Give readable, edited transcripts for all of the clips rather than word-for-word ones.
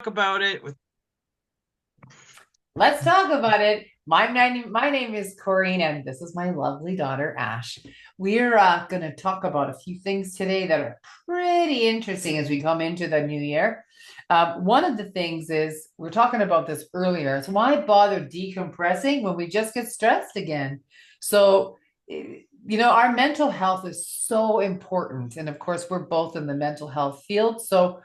talk about it with. Let's talk about it. My name is Corrine, and this is my lovely daughter, Ash. We're going to talk about a few things today that are pretty interesting as we come into the new year. One of the things is we're talking about this earlier. It's why bother decompressing when we just get stressed again? So, our mental health is so important. And of course, we're both in the mental health field. So,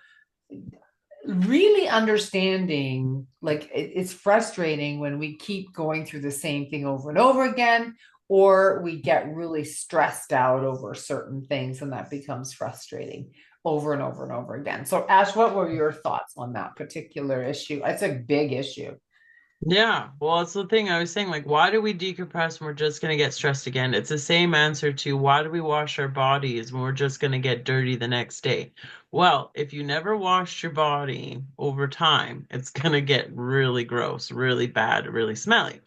really understanding like it's frustrating when we keep going through the same thing over and over again, or we get really stressed out over certain things and that becomes frustrating over and over and over again. So Ash, what were your thoughts on that particular issue? It's a big issue. Yeah, well, it's the thing I was saying, like, why do we decompress when we're just going to get stressed again? It's the same answer to why do we wash our bodies when we're just going to get dirty the next day? Well, if you never washed your body over time, it's going to get really gross, really bad, really smelly,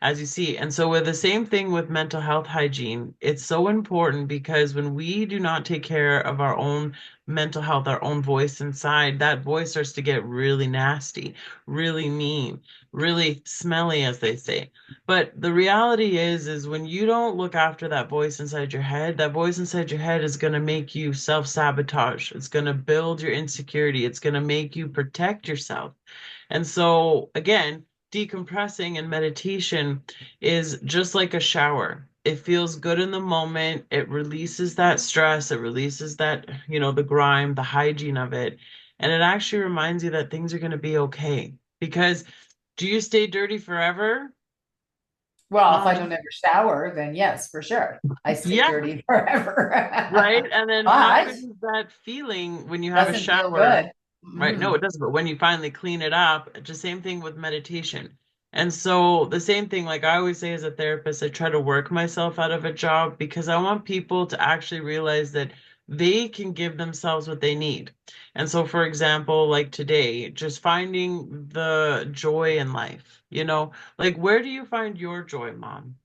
as you see. And so, with the same thing with mental health hygiene, it's so important because when we do not take care of our own mental health, our own voice inside, that voice starts to get really nasty, really mean, really smelly, as they say. But the reality is when you don't look after that voice inside your head, that voice inside your head is going to make you self-sabotage. It's going to build your insecurity. It's going to make you protect yourself. And so, again, decompressing and meditation is just like a shower. It feels good in the moment. It releases that stress. It releases that, the grime, the hygiene of it. And it actually reminds you that things are going to be okay. Because do you stay dirty forever? Well, if Not I really. don't ever shower, then yes, for sure I stay Yeah, dirty forever. right. And then how But good is that feeling when you have a doesn't feel shower? good. Right. No, Mm. it doesn't. But when you finally clean it up, it's the same thing with meditation. And so the same thing, like I always say as a therapist, I try to work myself out of a job because I want people to actually realize that they can give themselves what they need. And so, for example, like today, just finding the joy in life, like where do you find your joy, Mom?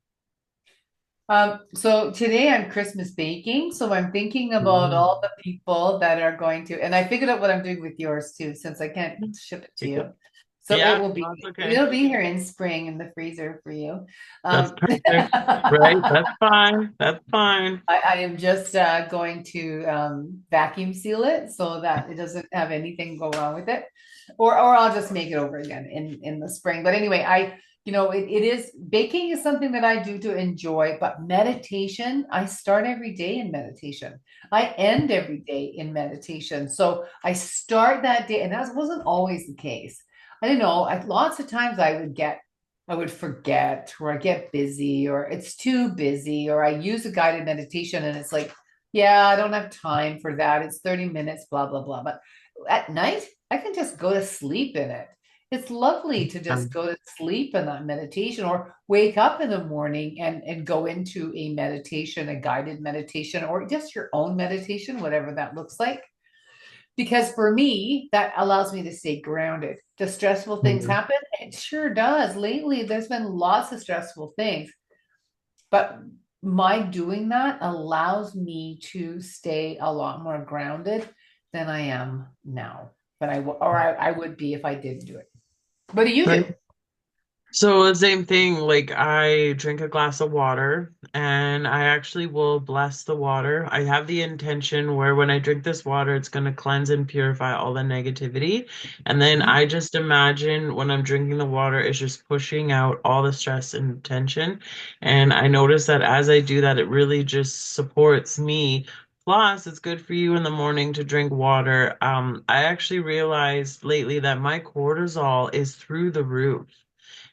So today I'm Christmas baking, so I'm thinking about Mm. all the people that are going to, and I figured out what I'm doing with yours too, since I can't ship it to Okay. you. So Yeah, no, it's okay. it'll be here in spring in the freezer for you. That's Um, perfect. Right? That's fine. That's fine. I am just going to vacuum seal it so that it doesn't have anything go wrong with it, or I'll just make it over again in the spring. But anyway, it is baking is something that I do to enjoy, but meditation, I start every day in meditation. I end every day in meditation. So I start that day, and that wasn't always the case. I don't know. Lots of times I would forget, or I get busy, or it's too busy, or I use a guided meditation and it's like, yeah, I don't have time for that. It's 30 minutes, blah, blah, blah. But at night, I can just go to sleep in it. It's lovely to just Um, go to sleep in that meditation or wake up in the morning and go into a meditation, a guided meditation, or just your own meditation, whatever that looks like, because for me that allows me to stay grounded. Do stressful things mhm. happen? It sure does. Lately there's been lots of stressful things, but my doing that allows me to stay a lot more grounded than I am now, but I would be if I didn't do it. What do you Right. do? So the same thing, like I drink a glass of water and I actually will bless the water. I have the intention where when I drink this water, it's going to cleanse and purify all the negativity. And then Mhm. I just imagine when I'm drinking the water, it's just pushing out all the stress and tension. And I notice that as I do that, it really just supports me. Plus, it's good for you in the morning to drink water. I actually realized lately that my cortisol is through the roof.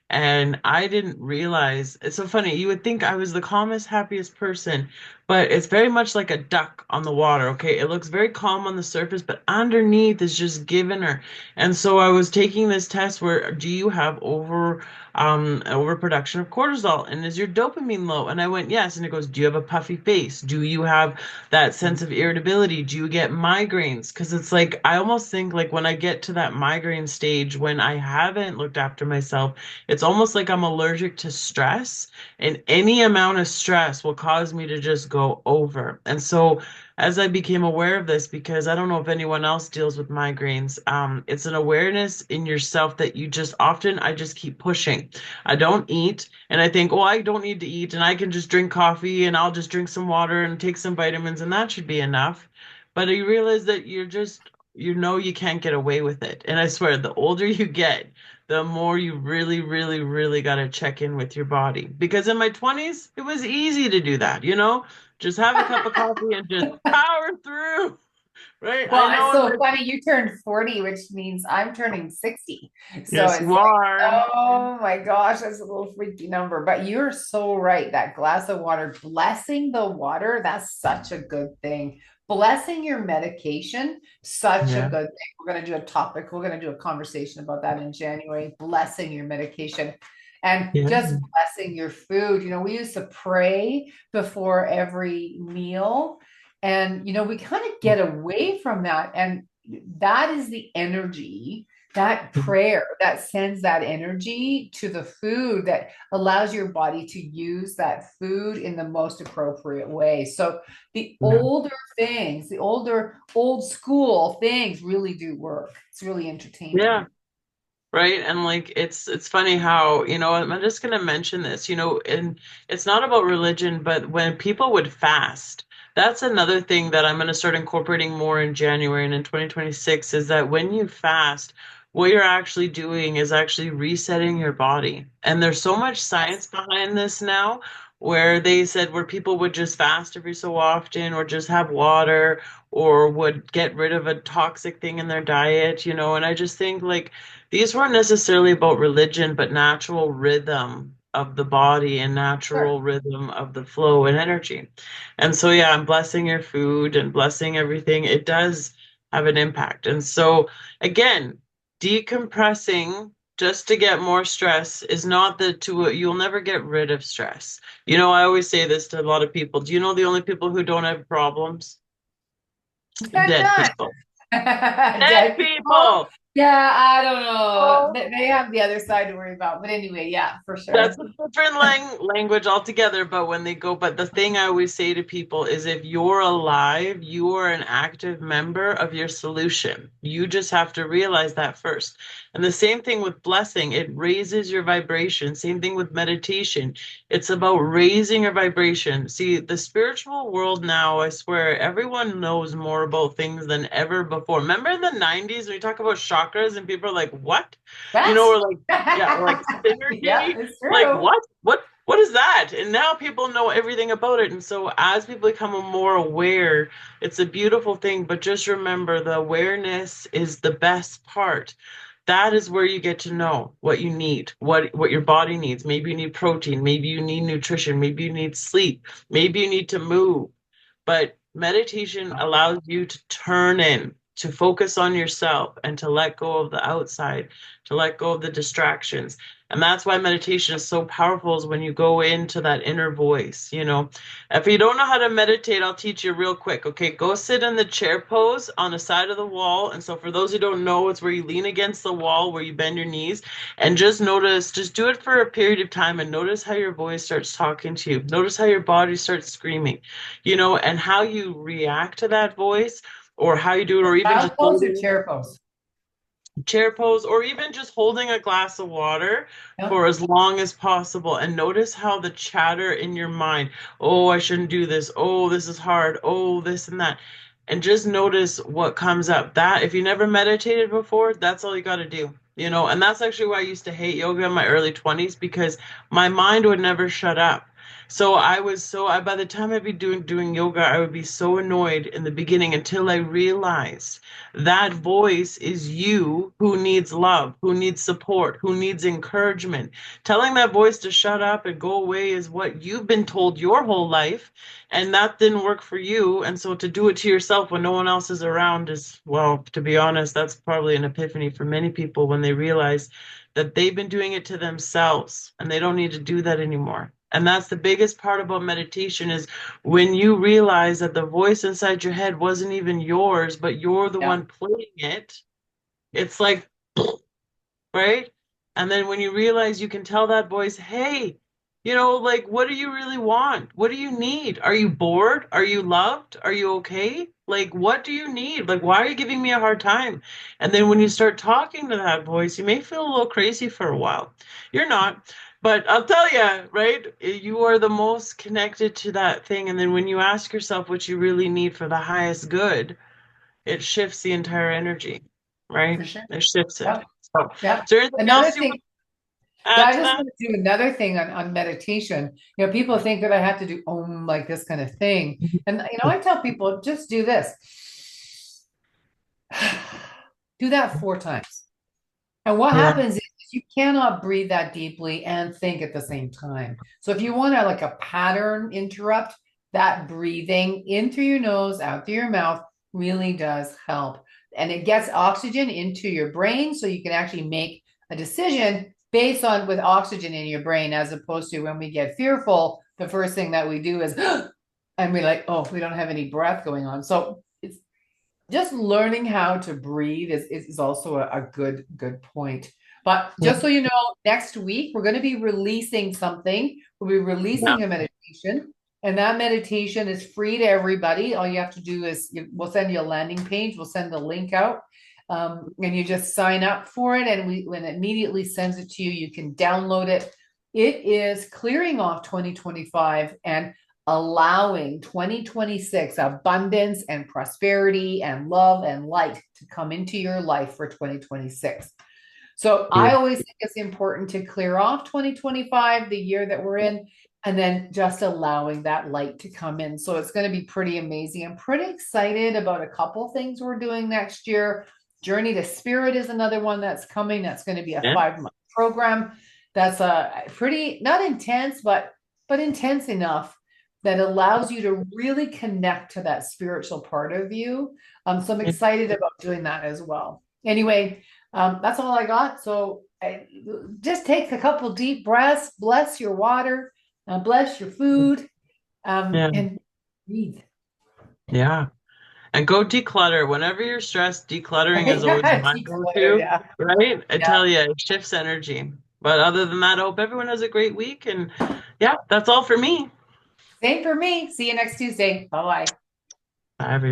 And I didn't realize it's so funny. You would think I was the calmest, happiest person, but it's very much like a duck on the water. Okay. It looks very calm on the surface, but underneath is just giving her. And so I was taking this test where do you have overproduction of cortisol? And is your dopamine low? And I went, yes. And it goes, do you have a puffy face? Do you have that sense of irritability? Do you get migraines? Because it's like I almost think like when I get to that migraine stage when I haven't looked after myself, it's almost like I'm allergic to stress, and any amount of stress will cause me to just go over. And so as I became aware of this, because I don't know if anyone else deals with migraines, it's an awareness in yourself that you just often, I just keep pushing. I don't eat, and I think, oh, I don't need to eat, and I can just drink coffee, and I'll just drink some water and take some vitamins, and that should be enough. But you realize that you're just, you can't get away with it. And I swear, the older you get, the more you really, really, really got to check in with your body. Because in my 20s, it was easy to do that, just have a cup of coffee and just power through, right? I Well, it's know in so my, funny. You turned 40, which means I'm turning 60. So yes, it's you like, are. oh my gosh, that's a little freaky number. But you're so right. That glass of water, blessing the water, that's such a good thing. Blessing your medication, such a Yeah, good thing. We're going to do a topic, we're going to do a conversation about that in January, blessing your medication. And yeah, just blessing your food. We used to pray before every meal, and we kind of get away from that. And that is the energy, that prayer that sends that energy to the food, that allows your body to use that food in the most appropriate way. So the yeah, older things, the older old school things really do work. It's really yeah. entertaining. Right. And like it's funny how, I'm just gonna mention this, and it's not about religion, but when people would fast, that's another thing that I'm gonna start incorporating more in January and in 2026 is that when you fast, what you're actually doing is actually resetting your body. And there's so much science behind this now, where they said where people would just fast every so often or just have water or would get rid of a toxic thing in their diet, and I just think like these weren't necessarily about religion, but natural rhythm of the body and Sure. natural rhythm of the flow and energy. And so, yeah, I'm blessing your food and blessing everything. It does have an impact. And so, again, decompressing just to get more stress is not you'll never get rid of stress. I always say this to a lot of people. Do you know the only people who don't have problems? Dead None. people. Dead Dead people. people. Yeah, I don't know. They have the other side to worry about. But anyway, yeah, for That's sure. a different language altogether, but when they go, but the thing I always say to people is if you're alive, you are an active member of your solution. You just have to realize that first. And the same thing with blessing, it raises your vibration. Same thing with meditation. It's about raising your vibration. See, the spiritual world now, I swear, everyone knows more about things than ever before. Remember in the 90s when we talk about chakras and people are like, what? What? We're like, yeah, or like Yeah, synergy. it's Like true. what is that? And now people know everything about it. And so as people become more aware, it's a beautiful thing. But just remember the awareness is the best part. That is where you get to know what you need, what your body needs. Maybe you need protein, maybe you need nutrition, maybe you need sleep, maybe you need to move. But meditation allows you to turn in, to focus on yourself and to let go of the outside, to let go of the distractions. And that's why meditation is so powerful is when you go into that inner voice. If you don't know how to meditate, I'll teach you real quick. Okay, go sit in the chair pose on the side of the wall. And so for those who don't know, it's where you lean against the wall, where you bend your knees and just do it for a period of time and notice how your voice starts talking to you. Notice how your body starts screaming, and how you react to that voice or how you do it, or even just Child pose or holding chair pose? chair pose or even just holding a glass of water Yeah. for as long as possible and notice how the chatter in your mind, oh, I shouldn't do this, oh, this is hard, oh, this and that, and just notice what comes up. That if you never meditated before, that's all you got to do. And that's actually why I used to hate yoga in my early 20s because my mind would never shut up. So by the time I'd be doing yoga, I would be so annoyed in the beginning until I realized that voice is you who needs love, who needs support, who needs encouragement. Telling that voice to shut up and go away is what you've been told your whole life, and that didn't work for you. And so to do it to yourself when no one else is around is, well, to be honest, that's probably an epiphany for many people when they realize that they've been doing it to themselves and they don't need to do that anymore. And that's the biggest part about meditation is when you realize that the voice inside your head wasn't even yours, but you're the Yeah. one playing it, it's like, right? And then when you realize you can tell that voice, hey, Like, what do you really want? What do you need? Are you bored? Are you loved? Are you okay? Like, what do you need? Like, why are you giving me a hard time? And then when you start talking to that voice, you may feel a little crazy for a while. You're not, but I'll tell you, right? You are the most connected to that thing. And then when you ask yourself what you really need for the highest good, it shifts the entire energy, right? For sure. It shifts it. Yeah. So, Yeah. is there anything Another else you thing, want to yeah, add I to just that? want to do another thing on meditation. People think that I have to do like this kind of thing. And I tell people just do this. Do that 4 times. And what Yeah. happens is you cannot breathe that deeply and think at the same time. So if you want to like a pattern interrupt, that breathing in through your nose, out through your mouth really does help. And it gets oxygen into your brain so you can actually make a decision based on with oxygen in your brain, as opposed to when we get fearful, the first thing that we do is and we're like, oh, we don't have any breath going on. So it's just learning how to breathe is also a good point. But Yeah. just so you know, next week we're going to be releasing something. We'll be Yeah. releasing a meditation, and that meditation is free to everybody. All you have to do is we'll send you a landing page. We'll send the link out, and you just sign up for it, and when it immediately sends it to you, you can download it. It is clearing off 2025 and allowing 2026 abundance and prosperity and love and light to come into your life for 2026. So I always think it's important to clear off 2025, the year that we're in, and then just allowing that light to come in. So it's going to be pretty amazing. I'm pretty excited about a couple things we're doing next year. Journey to Spirit is another one that's coming. That's going to be a Yeah. 5-month program. That's a pretty not intense, but intense enough that allows you to really connect to that spiritual part of you. So I'm excited about doing that as well. Anyway, that's all I got. So just take a couple deep breaths, bless your water, bless your food, Yeah. and breathe. Yeah. And go declutter. Whenever you're stressed, decluttering is always my Declutter, go-to, yeah. right? I Yeah. tell you, it shifts energy. But other than that, I hope everyone has a great week. And yeah, that's all for me. Same for me. See you next Tuesday. Bye bye. Bye, everyone.